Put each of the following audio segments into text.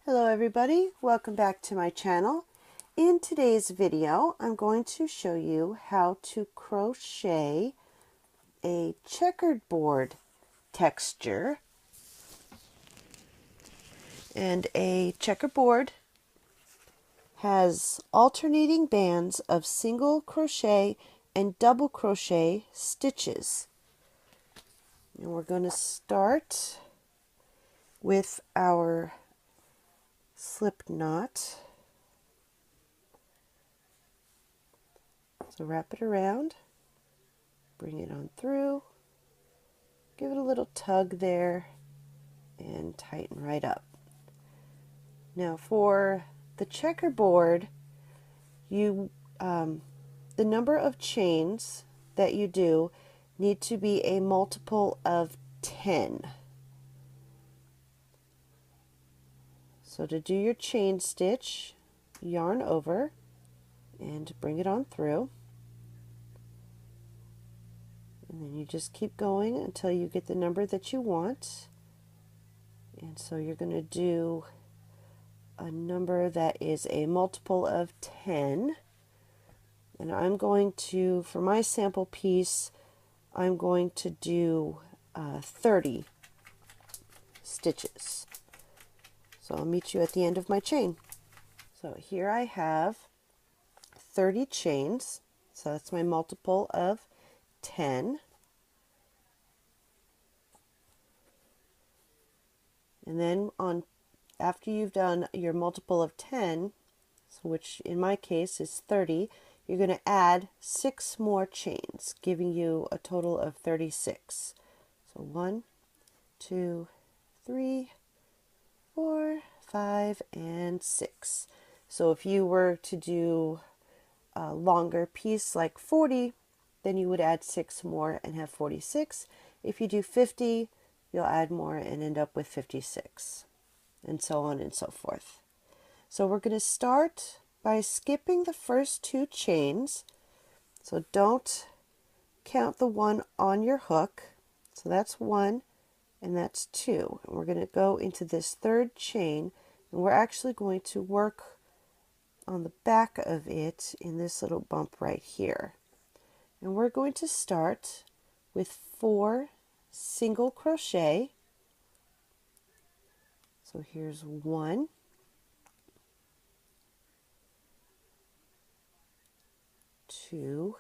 Hello everybody, welcome back to my channel. In today's video, I'm going to show you how to crochet a checkered board texture. And a checkerboard has alternating bands of single crochet and double crochet stitches. And we're going to start with our slip knot. So wrap it around, bring it on through, give it a little tug there, and tighten right up. Now for the checkerboard, the number of chains that you do need to be a multiple of 10. So to do your chain stitch, yarn over and bring it on through. And then you just keep going until you get the number that you want. And so you're going to do a number that is a multiple of 10. And I'm going to, for my sample piece, I'm going to do 30 stitches. So I'll meet you at the end of my chain. So here I have 30 chains. So that's my multiple of 10. And then after you've done your multiple of 10, which in my case is 30, you're going to add 6 more chains, giving you a total of 36. So 1, 2, 3, 4, 5, and 6. So if you were to do a longer piece like 40, then you would add 6 more and have 46. If you do 50, you'll add more and end up with 56, and so on and so forth. So we're going to start by skipping the first 2 chains. So don't count the one on your hook. So that's 1 and that's 2. And we're going to go into this 3rd chain, and we're actually going to work on the back of it in this little bump right here. And we're going to start with 4 single crochet. So here's 1, 2,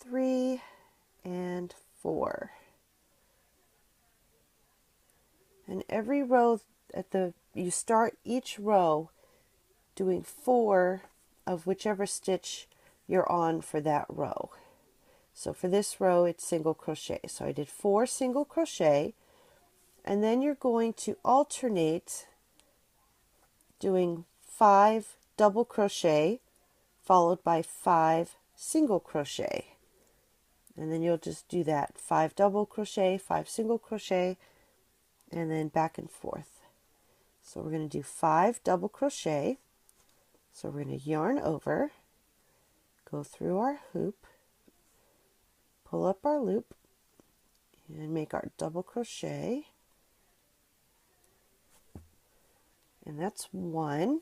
3, and 4. And every row you start each row doing 4 of whichever stitch you're on for that row. So for this row, it's single crochet. So I did 4 single crochet, and then you're going to alternate doing 5 double crochet followed by 5 single crochet. And then you'll just do that 5 double crochet, 5 single crochet, and then back and forth. So we're going to do 5 double crochet. So we're going to yarn over, go through our hoop, pull up our loop, and make our double crochet. And that's 1.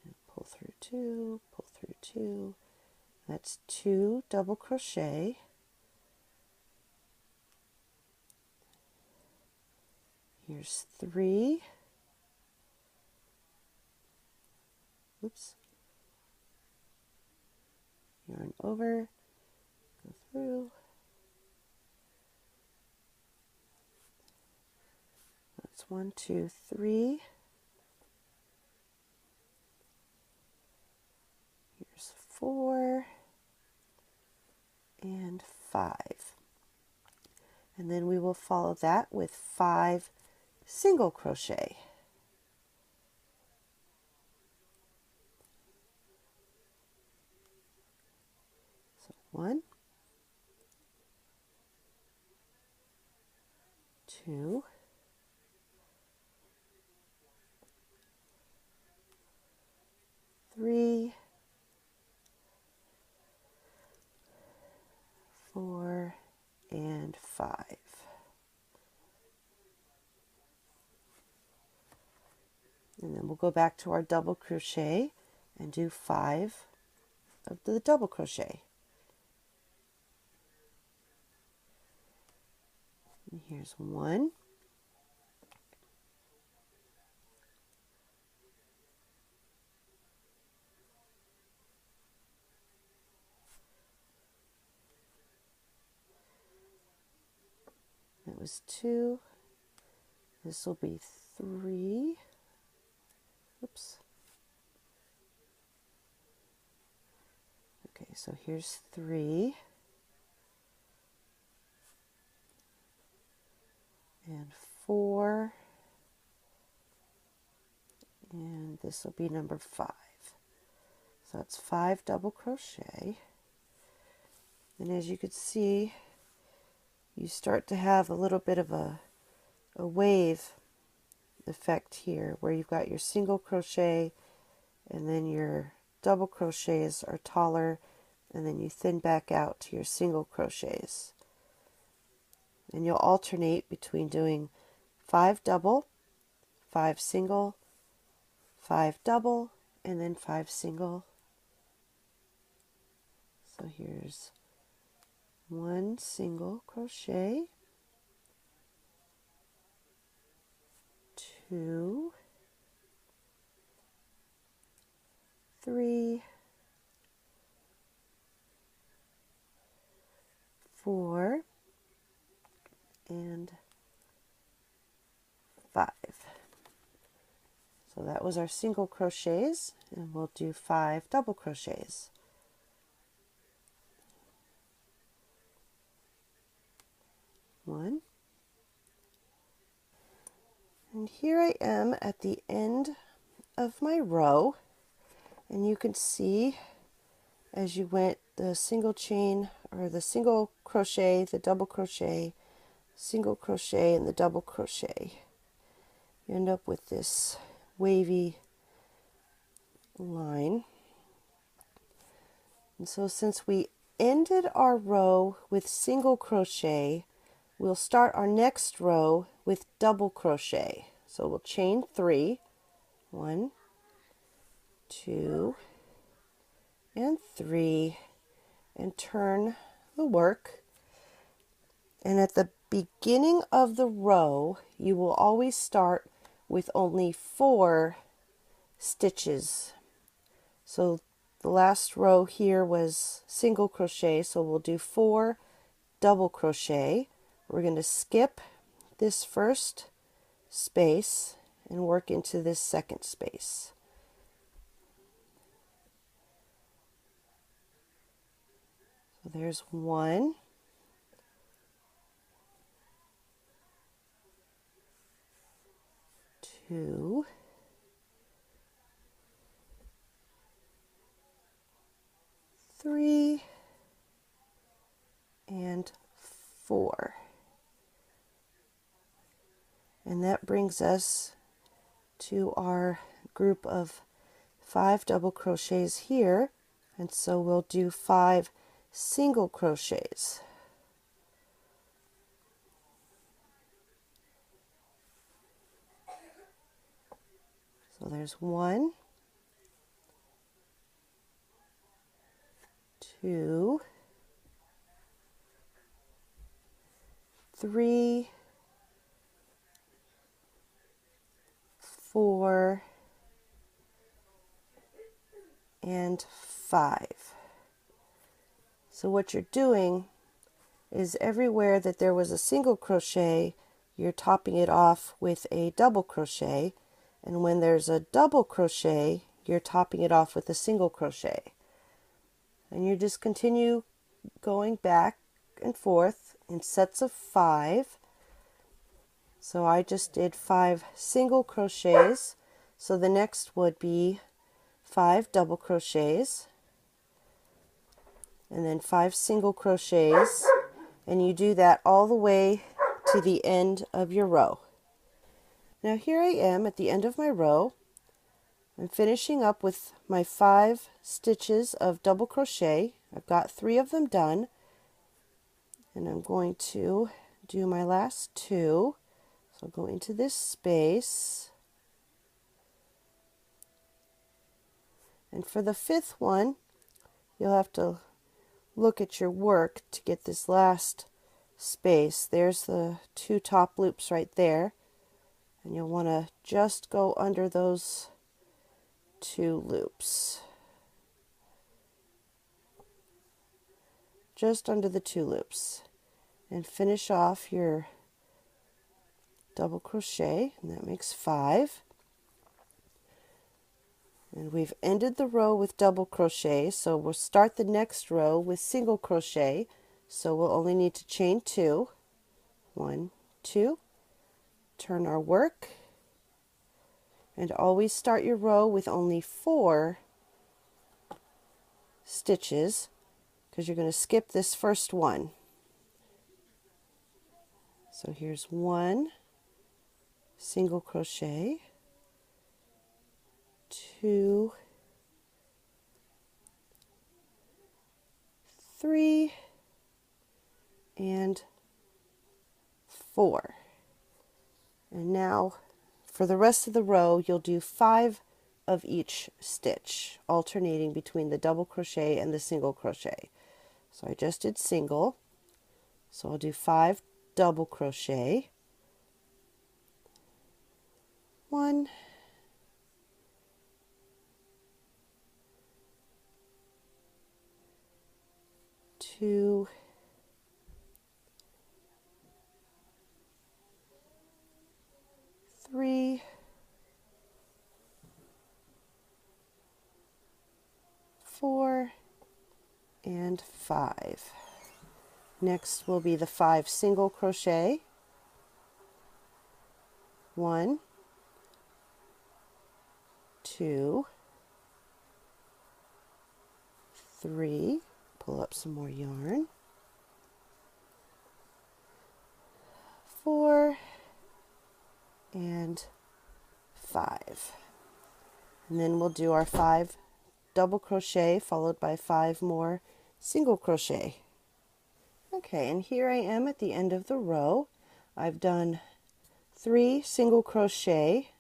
And pull through 2, pull through 2. That's 2 double crochet. Here's 3. Oops. Yarn over, go through. That's 1, 2, 3. Here's 4 and 5. And then we will follow that with 5 single crochet. So 1, 2, 3, and 5. And then we'll go back to our double crochet and do 5 of the double crochet. And here's 1. That was 2. This will be 3. Oops. Okay, so here's 3. And 4. And this will be number 5. So that's 5 double crochet. And as you can see, you start to have a little bit of a wave effect here, where you've got your single crochet and then your double crochets are taller, and then you thin back out to your single crochets. And you'll alternate between doing 5 double, 5 single, 5 double, and then 5 single. So here's 1 single crochet, 2, 3, 4, and 5. So that was our single crochets, and we'll do 5 double crochets. 1. And here I am at the end of my row, and you can see as you went the single chain, or the single crochet, the double crochet, single crochet, and the double crochet. You end up with this wavy line. And so since we ended our row with single crochet, we'll start our next row with double crochet. So we'll chain 3, 1, 2, and 3, and turn the work. And at the beginning of the row, you will always start with only 4 stitches. So the last row here was single crochet, so we'll do 4 double crochet. We're going to skip this first space and work into this second space. So there's 1, 2, 3, and 4. And that brings us to our group of 5 double crochets here, and so we'll do 5 single crochets. So there's 1, 2, 3, 4, and 5. So what you're doing is everywhere that there was a single crochet, you're topping it off with a double crochet, and when there's a double crochet, you're topping it off with a single crochet. And you just continue going back and forth in sets of 5. So I just did 5 single crochets, so the next would be 5 double crochets, and then 5 single crochets, and you do that all the way to the end of your row. Now here I am at the end of my row. I'm finishing up with my 5 stitches of double crochet. I've got 3 of them done, And I'm going to do my last two. So I'll go into this space. And for the fifth one, you'll have to look at your work to get this last space. There's the two top loops right there. And you'll want to just go under those two loops. Just under the two loops. And finish off your double crochet, and that makes 5. And we've ended the row with double crochet, so we'll start the next row with single crochet. So we'll only need to chain 2. 1, 2. Turn our work. And always start your row with only 4 stitches, because you're going to skip this first one. So here's 1 single crochet, 2, 3, and 4. And now for the rest of the row, you'll do 5 of each stitch, alternating between the double crochet and the single crochet. So I just did single, so I'll do 5 double crochet, 1, 2, 3, 4, and 5. Next will be the 5 single crochet, 1, 2, 3, pull up some more yarn, 4, and 5. And then we'll do our 5 double crochet followed by 5 more single crochet. Okay, and here I am at the end of the row. I've done 3 single crochet.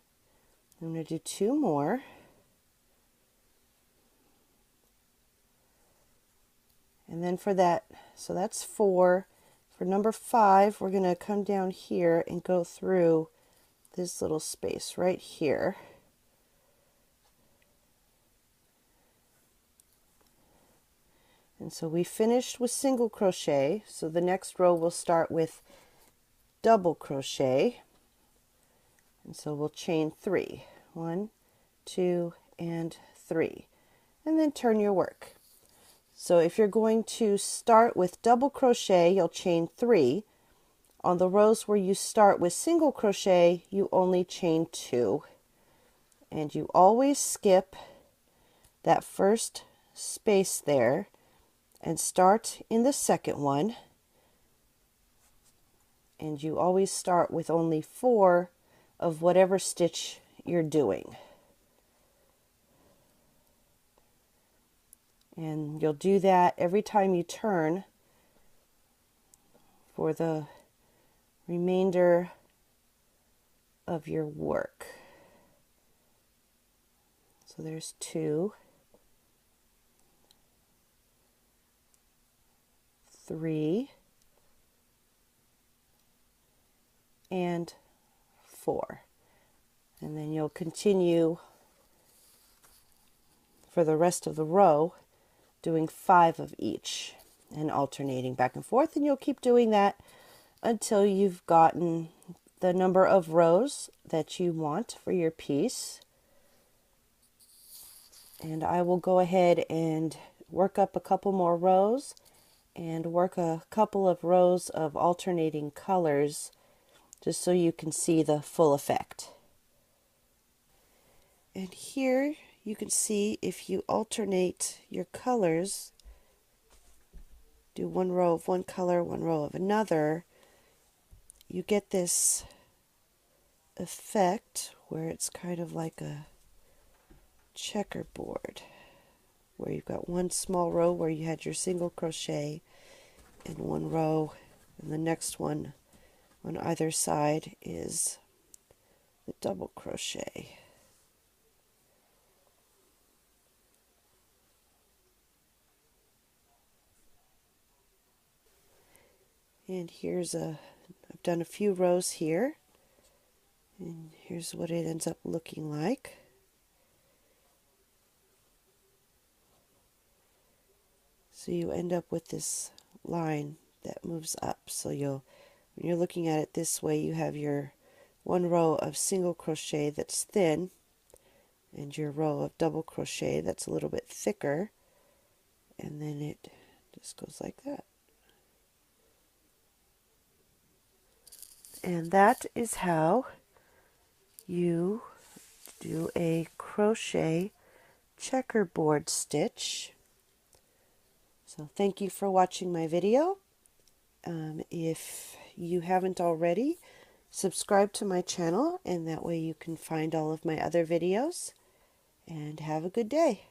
I'm going to do 2 more. And then for that, so that's 4. For number 5, we're going to come down here and go through this little space right here. And so we finished with single crochet, so the next row we'll start with double crochet. And so we'll chain 3. 1, 2, and 3. And then turn your work. So if you're going to start with double crochet, you'll chain 3. On the rows where you start with single crochet, you only chain 2. And you always skip that first space there and start in the second one. And you always start with only 4 of whatever stitch you're doing. And you'll do that every time you turn for the remainder of your work. So there's 2, 3, and 4. And then you'll continue for the rest of the row doing 5 of each and alternating back and forth, and you'll keep doing that until you've gotten the number of rows that you want for your piece. And I will go ahead and work up a couple more rows and work a couple of rows of alternating colors just so you can see the full effect. And here you can see if you alternate your colors, do one row of one color, one row of another, you get this effect where it's kind of like a checkerboard, where you've got one small row where you had your single crochet, in one row, and the next one on either side is the double crochet. And I've done a few rows here, and here's what it ends up looking like. So you end up with this line that moves up. So when you're looking at it this way, you have your one row of single crochet that's thin, and your row of double crochet that's a little bit thicker, and then it just goes like that. And that is how you do a crochet checkerboard stitch. So thank you for watching my video. If you haven't already, subscribe to my channel, and that way you can find all of my other videos. And have a good day.